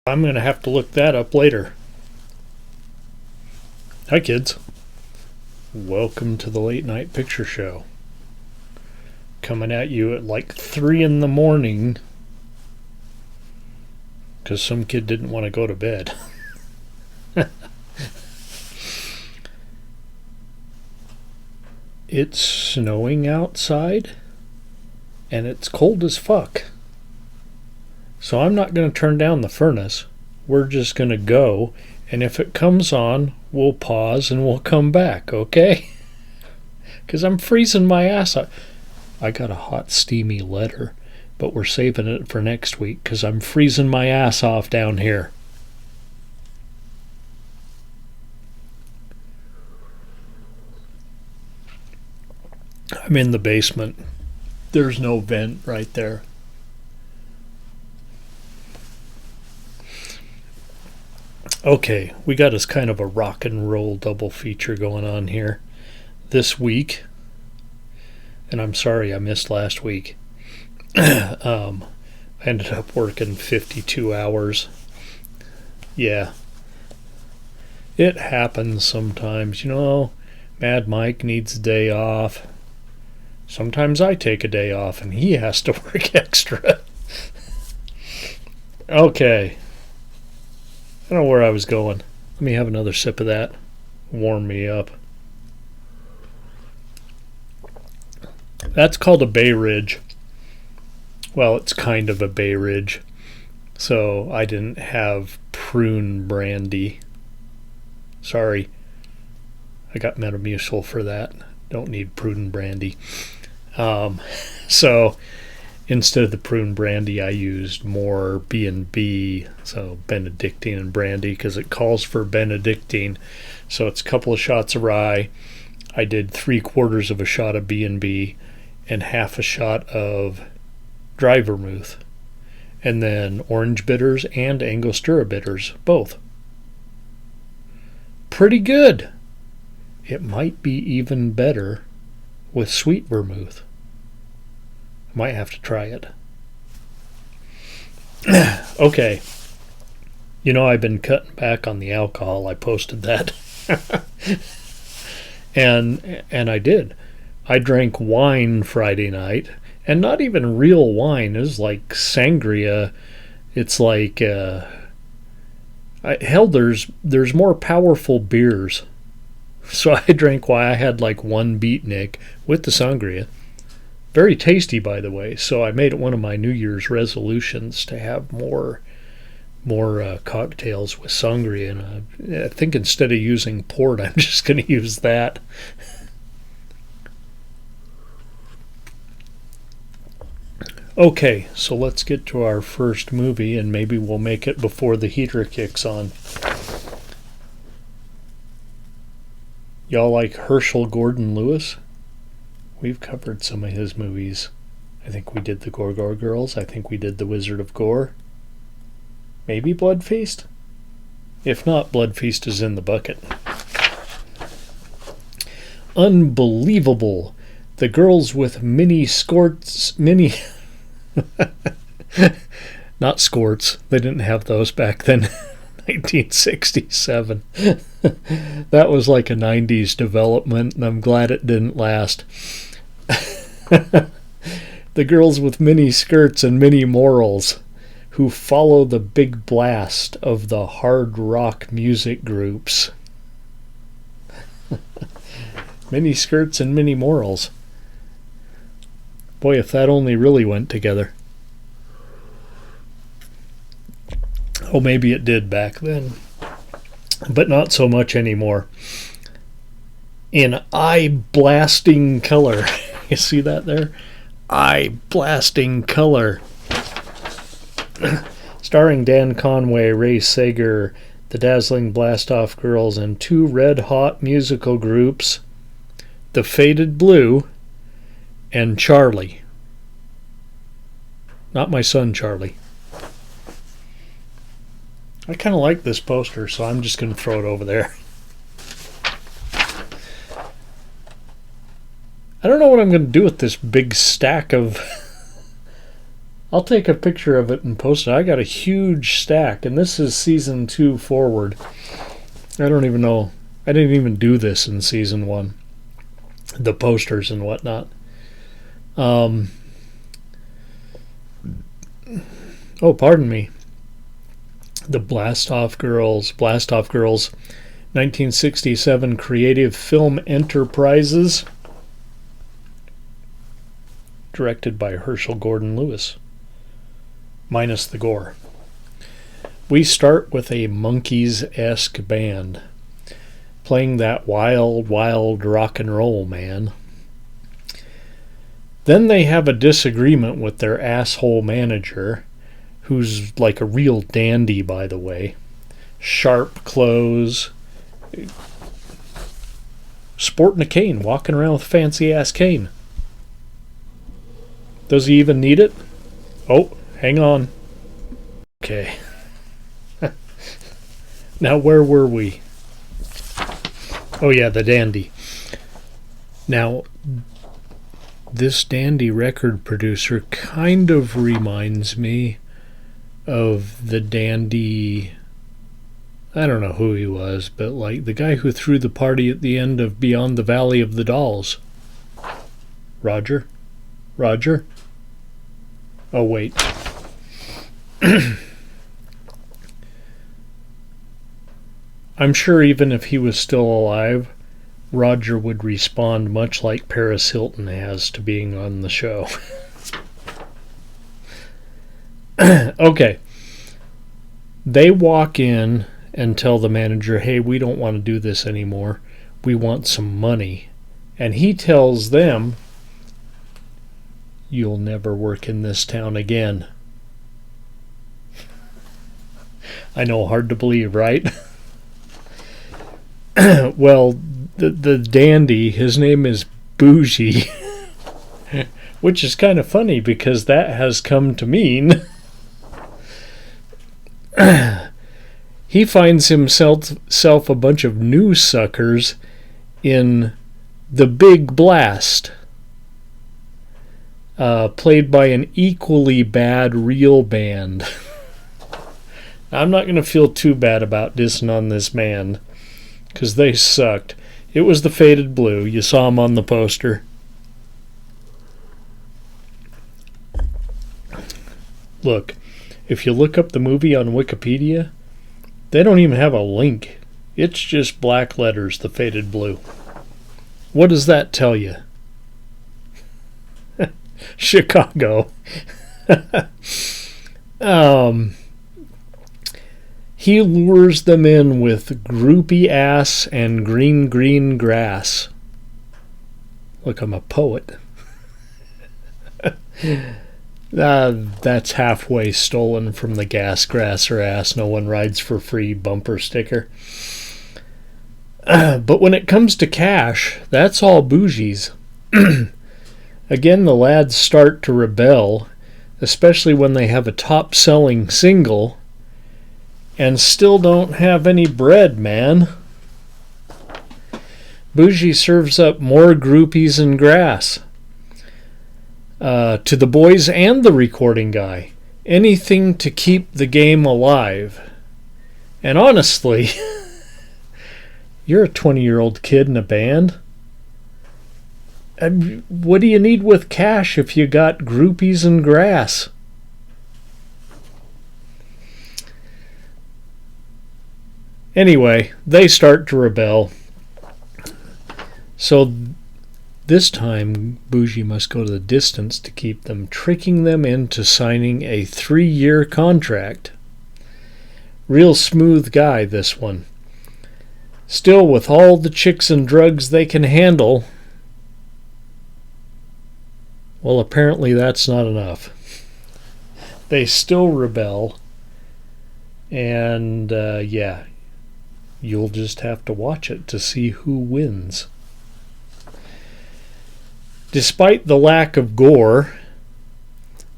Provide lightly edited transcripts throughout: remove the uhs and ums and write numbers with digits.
I'm going to have to look that up later. Hi, kids. Welcome to the Late Night Picture Show. Coming at you at like 3 in the morning because some kid didn't want to go to bed. It's snowing outside and it's cold as fuck. So I'm not going to turn down the furnace. We're just going to go, and if it comes on, we'll pause and we'll come back, okay? Because I'm freezing my ass off. I got a hot, steamy letter, but we're saving it for next week because I'm freezing my ass off down here. I'm in the basement. There's no vent right there. Okay, we got us kind of a rock and roll double feature going on here this week. And I'm sorry I missed last week. I ended up working 52 hours. Yeah. It happens sometimes. Mad Mike needs a day off. Sometimes I take a day off and he has to work extra. Okay. I don't know where I was going. Let me have another sip of that. Warm me up. That's called a Bay Ridge. Well, it's kind of a Bay Ridge. So I didn't have prune brandy. Sorry. I got Metamucil for that. Don't need prune brandy. So instead of the prune brandy, I used more B&B, so Benedictine and brandy, because it calls for Benedictine. So it's a couple of shots of rye. I did 3/4 of a shot of B&B and half a shot of dry vermouth. And then orange bitters and Angostura bitters, both. Pretty good. It might be even better with sweet vermouth. I might have to try it. Okay. I've been cutting back on the alcohol. I posted that. and I did. I drank wine Friday night, and not even real wine. It was like sangria. It's like there's more powerful beers. So I drank wine. I had like one beatnik with the sangria. Very tasty, by the way. So I made it one of my New Year's resolutions to have more cocktails with sangria. And I think instead of using port, I'm just going to use that. Okay, so let's get to our first movie, and maybe we'll make it before the heater kicks on. Y'all like Herschel Gordon Lewis? We've covered some of his movies. I think we did The Gorgor Girls. I think we did The Wizard of Gore. Maybe Blood Feast? If not, Blood Feast is in the bucket. Unbelievable. The girls with mini skirts. Not skirts. They didn't have those back then. 1967. That was like a 90s development, and I'm glad it didn't last. The girls with mini skirts and mini morals who follow the big blast of the hard rock music groups. Mini skirts and mini morals. Boy, if that only really went together. Oh, maybe it did back then, but not so much anymore. In eye-blasting color. You see that there? Eye-blasting color. Starring Dan Conway, Ray Sager, the Dazzling Blast-Off Girls, and 2 red-hot musical groups, The Faded Blue and Charlie. Not my son, Charlie. I kind of like this poster, so I'm just going to throw it over there. I don't know what I'm going to do with this big stack of I'll take a picture of it and post it. I got a huge stack, and this is season 2 forward. I don't even know. I didn't even do this in season 1. The posters and whatnot. Oh, pardon me. The Blastoff Girls, 1967 Creative Film Enterprises, directed by Herschel Gordon Lewis, minus the gore. We start with a Monkees-esque band playing that wild, wild rock and roll, man. Then they have a disagreement with their asshole manager, who's like a real dandy, by the way. Sharp clothes, sporting a cane, walking around with a fancy-ass cane. Does he even need it? Oh, hang on. Okay. Now, where were we? Oh, yeah, the dandy. Now, this dandy record producer kind of reminds me of the dandy, I don't know who he was, but like the guy who threw the party at the end of Beyond the Valley of the Dolls. Roger? Oh, wait. I'm sure even if he was still alive, Roger would respond much like Paris Hilton has to being on the show. Okay. They walk in and tell the manager, hey, we don't want to do this anymore. We want some money. And he tells them, you'll never work in this town again. I know, hard to believe, right? Well, the dandy, his name is Bougie, which is kind of funny because that has come to mean he finds himself a bunch of new suckers in The Big Blast, played by an equally bad real band. I'm not going to feel too bad about dissing on this band, because they sucked. It was the Faded Blue. You saw them on the poster. Look, if you look up the movie on Wikipedia, they don't even have a link. It's just black letters, the Faded Blue. What does that tell you? Chicago. He lures them in with groupie ass and green grass. Look, I'm a poet. That's halfway stolen from the gas, grass, or ass. No one rides for free bumper sticker. But when it comes to cash, that's all Bougie's. Again, the lads start to rebel, especially when they have a top-selling single and still don't have any bread, man. Bougie serves up more groupies and grass to the boys and the recording guy. Anything to keep the game alive. And honestly, you're a 20-year-old kid in a band. What do you need with cash if you got groupies and grass? Anyway, they start to rebel. So this time, Bougie must go to the distance to keep them, tricking them into signing a 3-year contract. Real smooth guy, this one. Still, with all the chicks and drugs they can handle, well, apparently that's not enough. They still rebel. And, yeah, you'll just have to watch it to see who wins. Despite the lack of gore,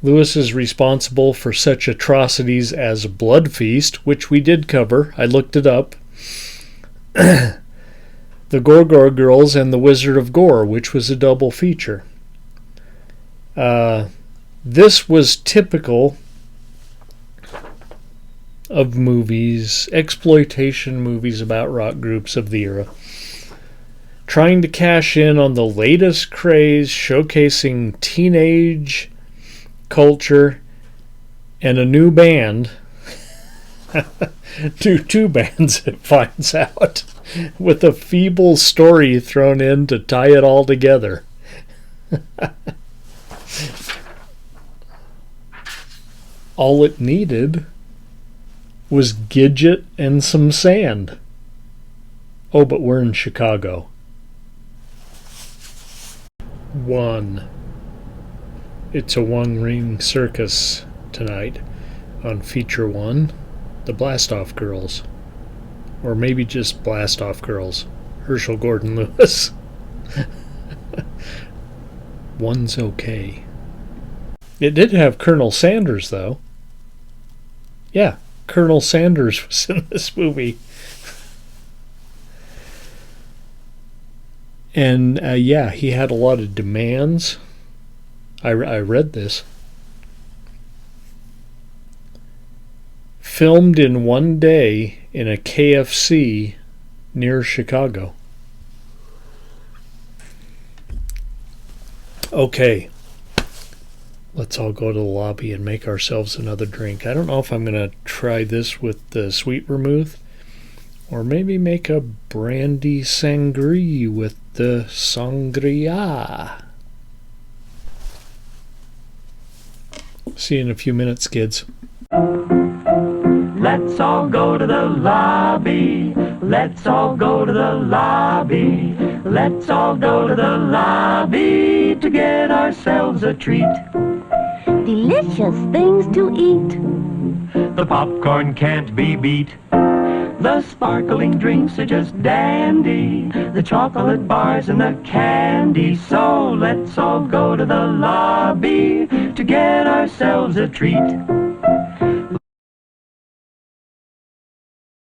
Lewis is responsible for such atrocities as Blood Feast, which we did cover. I looked it up. The Gorgor Girls and The Wizard of Gore, which was a double feature. This was typical of movies, exploitation movies about rock groups of the era, trying to cash in on the latest craze, showcasing teenage culture and a new band. Two bands, it finds out, with a feeble story thrown in to tie it all together. All it needed was Gidget and some sand. Oh, but we're in Chicago. It's a one-ring circus tonight on Feature 1, the Blast-Off Girls. Or maybe just Blast-Off Girls. Herschel Gordon Lewis. One's okay. It did have Colonel Sanders, though. Yeah, Colonel Sanders was in this movie. And, yeah, he had a lot of demands. I read this. Filmed in one day in a KFC near Chicago. Okay. Let's all go to the lobby and make ourselves another drink. I don't know if I'm going to try this with the sweet vermouth, or maybe make a brandy sangria with the sangria. See you in a few minutes, kids. Let's all go to the lobby. Let's all go to the lobby. Let's all go to the lobby to get ourselves a treat. Delicious things to eat. The popcorn can't be beat. The sparkling drinks are just dandy. The chocolate bars and the candy. So let's all go to the lobby to get ourselves a treat.